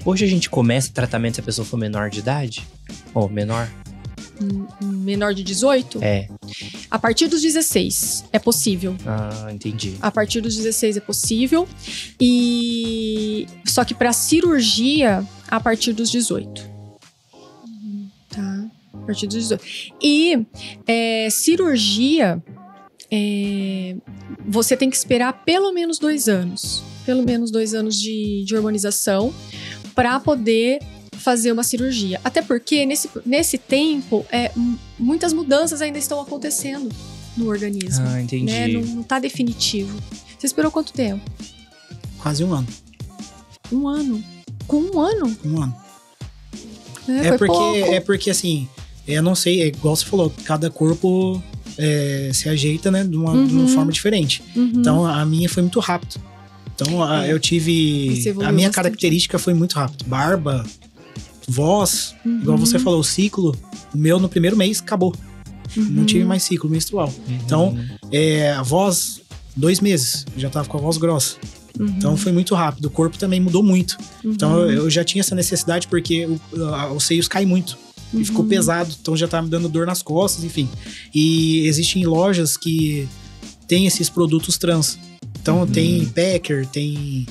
A: Hoje a gente começa o tratamento se a pessoa for menor de idade? Ou menor?
B: Menor de 18? A partir dos 16 é possível.
A: Ah, entendi.
B: A partir dos 16 é possível. Só que para cirurgia, a partir dos 18. Tá? A partir dos 18. E cirurgia, você tem que esperar pelo menos 2 anos. Pelo menos 2 anos de hormonização para poder fazer uma cirurgia. Até porque nesse tempo, muitas mudanças ainda estão acontecendo, no organismo.
A: Ah, entendi.
B: Né? Não tá definitivo. Você esperou quanto tempo?
D: Quase um ano.
B: Um ano. Com um ano?
D: Um ano.
B: Foi pouco.
D: É porque assim, eu não sei, é igual você falou, cada corpo se ajeita, né, de uma forma diferente. Então a minha foi muito rápido. Então eu tive. A minha característica foi muito rápido. Barba, voz, igual você falou, o ciclo, o meu no primeiro mês acabou. Não tive mais ciclo menstrual. Então, a voz, 2 meses, já tava com a voz grossa. Então foi muito rápido, o corpo também mudou muito. Então eu já tinha essa necessidade porque os seios caem muito. E ficou pesado, então já tava me dando dor nas costas, enfim. E existem lojas que tem esses produtos trans. Então tem packer, tem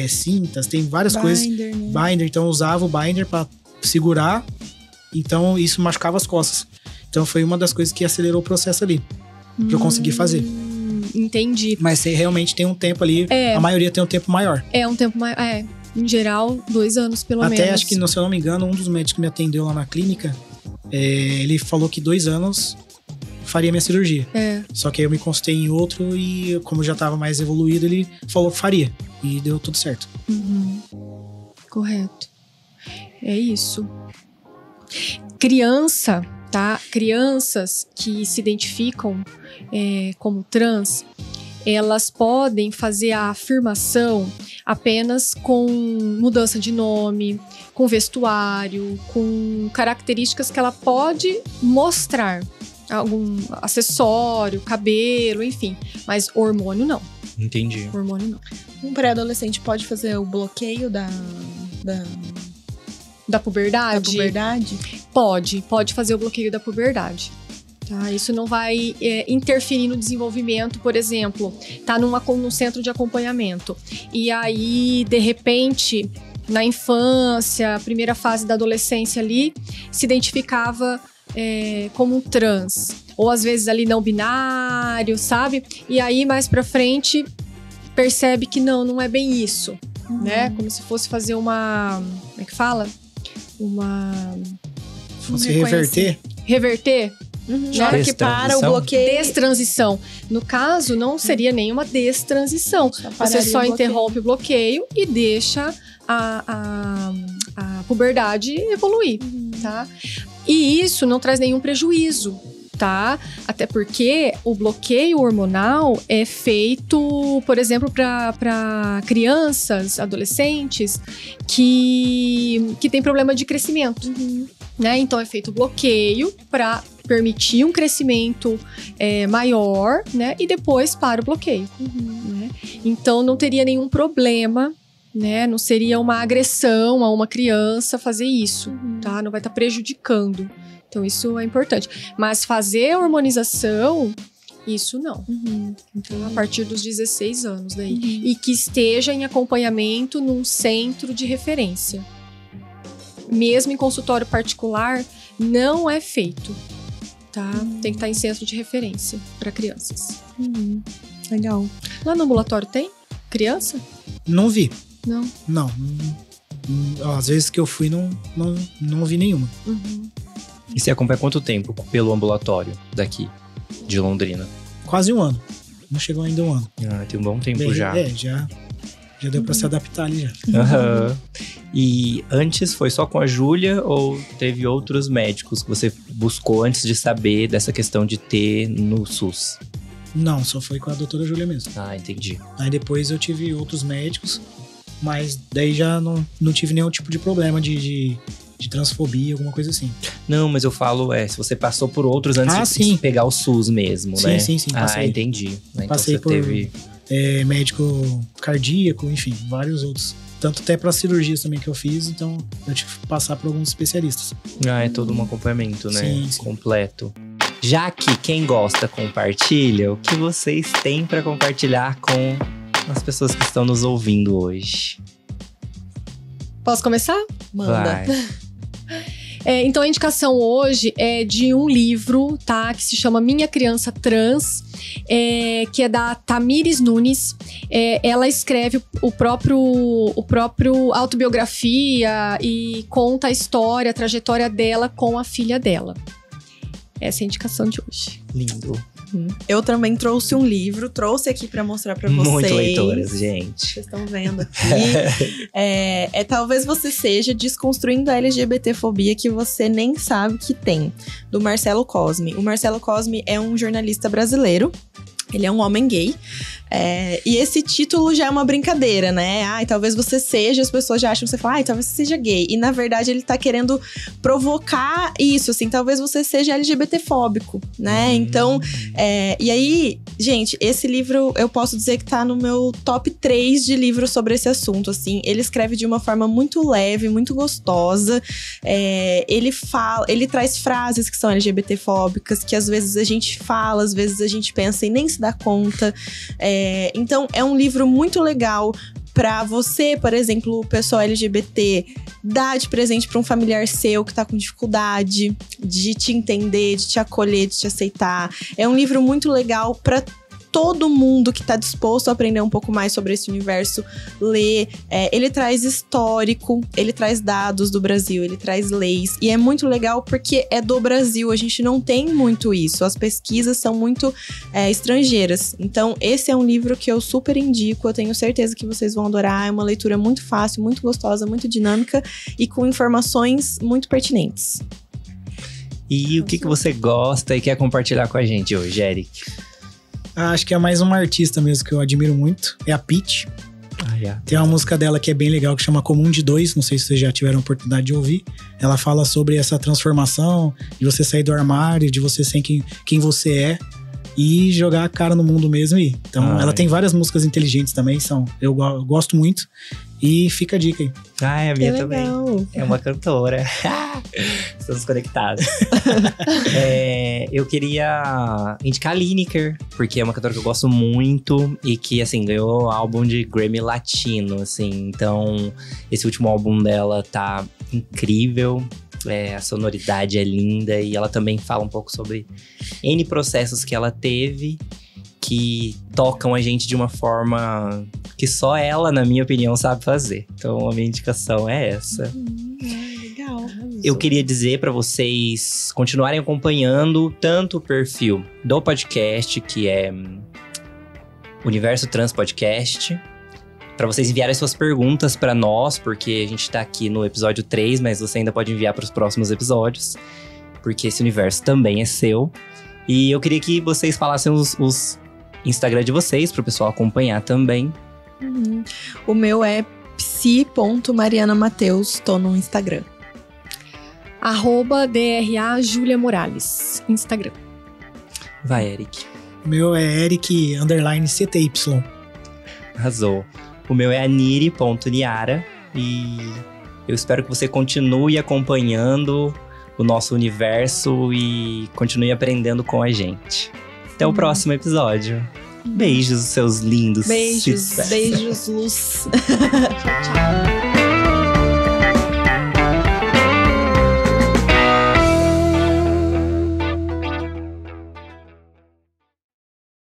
D: cintas, tem várias coisas.
C: Né?
D: Binder, então eu usava o binder pra segurar. Então isso machucava as costas. Então foi uma das coisas que acelerou o processo ali. Que eu consegui fazer.
B: Entendi.
D: Mas você realmente tem um tempo ali, a maioria tem um tempo maior.
B: Um tempo maior. Em geral, 2 anos pelo menos.
D: Até acho que, se eu não me engano, um dos médicos que me atendeu lá na clínica, ele falou que 2 anos faria minha cirurgia. Só que aí eu me consultei em outro e, como já tava mais evoluído, ele falou que faria. E deu tudo certo.
B: Correto. É isso. Criança, tá? Crianças que se identificam como trans, elas podem fazer a afirmação apenas com mudança de nome, com vestuário, com características que ela pode mostrar. Algum acessório, cabelo, enfim. Mas hormônio não.
A: Entendi.
B: Hormônio não.
C: Um pré-adolescente pode fazer o bloqueio da
B: puberdade?
C: Da puberdade?
B: Pode fazer o bloqueio da puberdade. Tá? Isso não vai interferir no desenvolvimento, por exemplo, tá num centro de acompanhamento. E aí, de repente, na infância, primeira fase da adolescência ali, se identificava como um trans. Ou às vezes ali não binário, sabe? E aí, mais pra frente, percebe que não é bem isso. Né? Como se fosse fazer uma... Como é que fala?
D: Fosse reverter?
B: Reverter?
C: Na hora que para o bloqueio.
B: Destransição. No caso, não seria nenhuma destransição. Você só interrompe o bloqueio e deixa a puberdade evoluir, tá? E isso não traz nenhum prejuízo, tá? Até porque o bloqueio hormonal é feito, por exemplo, para crianças, adolescentes que têm problema de crescimento, né? Então é feito o bloqueio para permitir um crescimento maior, né? E depois para o bloqueio. Né? Então não teria nenhum problema, né? Não seria uma agressão a uma criança fazer isso, tá? Não vai estar prejudicando. Então isso é importante. Mas fazer a hormonização, isso não. Então a partir dos 16 anos daí. E que esteja em acompanhamento num centro de referência. Mesmo em consultório particular, não é feito. Tá? Tem que estar em centro de referência para crianças.
C: Legal.
B: Lá no ambulatório tem criança?
D: Não vi.
B: Não.
D: Às vezes que eu fui, não vi nenhuma.
A: E você acompanha quanto tempo pelo ambulatório daqui, de Londrina?
D: Quase um ano. Não chegou ainda um ano.
A: Tem um bom tempo já.
D: Já deu pra se adaptar ali já.
A: E antes foi só com a Júlia ou teve outros médicos que você buscou antes de saber dessa questão de ter no SUS?
D: Não, só foi com a doutora Júlia mesmo.
A: Ah, entendi.
D: Aí depois eu tive outros médicos, mas daí já não tive nenhum tipo de problema de transfobia, alguma coisa assim.
A: Não, mas eu falo, se você passou por outros antes de pegar o SUS mesmo, né?
D: Sim, passei.
A: Entendi. Então
D: passei
A: você
D: por
A: teve...
D: médico cardíaco, enfim, vários outros. Tanto até para cirurgias também que eu fiz, então eu tive que passar por alguns especialistas.
A: É todo um acompanhamento, né?
D: Sim.
A: Completo. Já que quem gosta compartilha, o que vocês têm para compartilhar com as pessoas que estão nos ouvindo hoje?
B: Posso começar?
C: Manda.
A: Vai.
B: Então a indicação hoje é de um livro, tá? Que se chama Minha Criança Trans, que é da Tamires Nunes. Ela escreve o próprio autobiografia e conta a história, a trajetória dela com a filha dela. Essa é a indicação de hoje.
A: Lindo.
C: Eu também trouxe um livro, trouxe aqui pra mostrar pra vocês.
A: Muito leitoras, gente.
C: Vocês estão vendo aqui. Talvez você seja Desconstruindo a LGBTfobia que você nem sabe que tem, do Marcelo Cosme. O Marcelo Cosme é um jornalista brasileiro. Ele é um homem gay. E esse título já é uma brincadeira, né? Talvez você seja, as pessoas já acham que você fala, talvez você seja gay. E na verdade ele tá querendo provocar isso, assim, talvez você seja LGBTfóbico, né? Então, e aí, gente, esse livro eu posso dizer que tá no meu top 3 de livros sobre esse assunto, assim. Ele escreve de uma forma muito leve, muito gostosa. Ele traz frases que são LGBTfóbicas, que às vezes a gente fala, às vezes a gente pensa e nem se dá conta. Então, é um livro muito legal pra você, por exemplo, pessoal LGBT, dar de presente pra um familiar seu que tá com dificuldade de te entender, de te acolher, de te aceitar. É um livro muito legal pra todo mundo que tá disposto a aprender um pouco mais sobre esse universo ler. Ele traz histórico, ele traz dados do Brasil, ele traz leis. E é muito legal porque é do Brasil, a gente não tem muito isso. As pesquisas são muito estrangeiras. Então, esse é um livro que eu super indico, eu tenho certeza que vocês vão adorar. É uma leitura muito fácil, muito gostosa, muito dinâmica e com informações muito pertinentes.
A: E o que você gosta e quer compartilhar com a gente hoje, Eric?
D: Acho que é mais uma artista mesmo que eu admiro muito. É a Pitty. Tem uma música dela que é bem legal, que chama Comum de Dois. Não sei se vocês já tiveram a oportunidade de ouvir. Ela fala sobre essa transformação, de você sair do armário, de você ser quem você é e jogar a cara no mundo mesmo. Então, ela tem várias músicas inteligentes também. Eu gosto muito. E fica a dica aí.
A: A minha também. É uma cantora. Estamos conectados. Eu queria indicar a Lineker, porque é uma cantora que eu gosto muito e que, assim, ganhou álbum de Grammy Latino, assim. Então, esse último álbum dela tá incrível. A sonoridade é linda e ela também fala um pouco sobre N processos que ela teve que tocam a gente de uma forma que só ela, na minha opinião, sabe fazer. Então, a minha indicação é essa.
C: Legal.
A: Eu queria dizer para vocês continuarem acompanhando tanto o perfil do podcast, que é Universo Trans Podcast, para vocês enviarem suas perguntas para nós, porque a gente tá aqui no episódio 3, mas você ainda pode enviar para os próximos episódios, porque esse universo também é seu. E eu queria que vocês falassem os Instagram de vocês, pro pessoal acompanhar também.
C: O meu é psi.marianamateus, tô no Instagram.
B: @DRA Júlia Morales, Instagram.
A: Vai, Eric.
D: O meu é Eric_CTY.
A: Arrasou. O meu é aniri.niara e eu espero que você continue acompanhando o nosso universo e continue aprendendo com a gente. Até o próximo episódio. Beijos, seus lindos.
C: Beijos, luz. Tchau, tchau.